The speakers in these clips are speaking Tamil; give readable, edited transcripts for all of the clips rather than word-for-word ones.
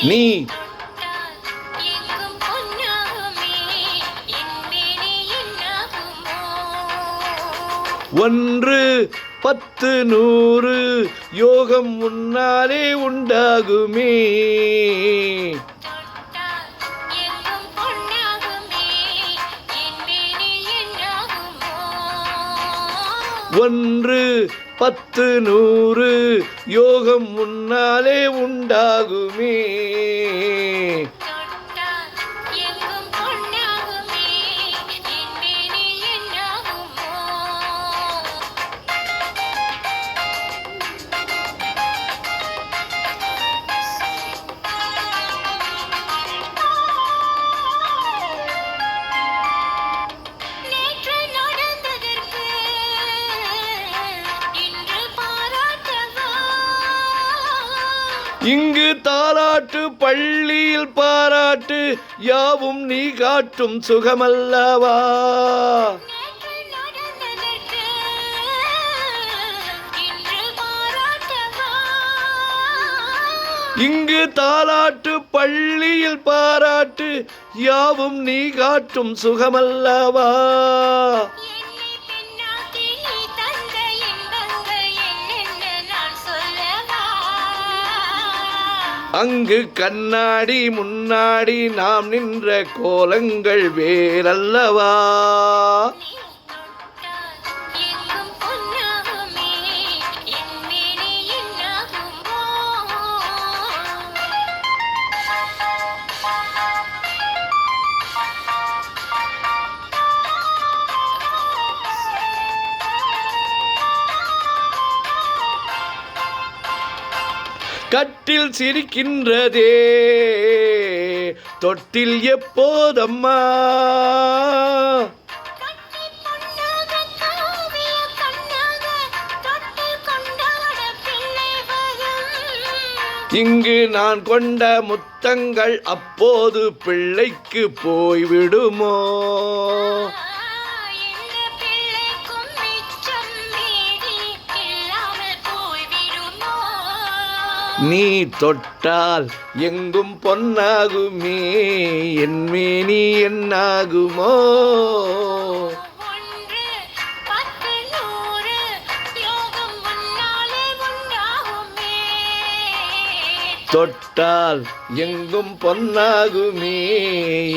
நீ 1 10 100 யோகம் முன்னாலே உண்டாகுமே. 1 10 100 யோகம் முன்னாலே உண்டாகுமே. இங்கு தாலாட்டு பள்ளியில் பாராட்டு யாவும் நீ காட்டும் சுகமல்லவா. இங்கு தாலாட்டு பள்ளியில் பாராட்டு யாவும் நீ காட்டும் சுகமல்லவா. அங்கு கண்ணாடி முன்னாடி நாம் நின்ற கோலங்கள் வேறல்லவா. கட்டில் சிரிக்கின்றதே தொட்டில் எப்போதம்மா. இங்கு நான் கொண்ட முத்தங்கள் அப்போது பிள்ளைக்கு போய்விடுமோ. நீ தொட்டால் எங்கும் பொன்னாகுமே என் மேனி என்னாகுமோ. தொட்டால் எங்கும் பொன்னாகுமே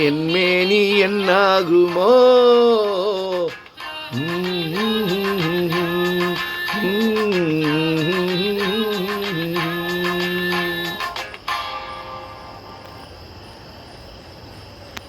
என் மேனி என்னாகுமோ.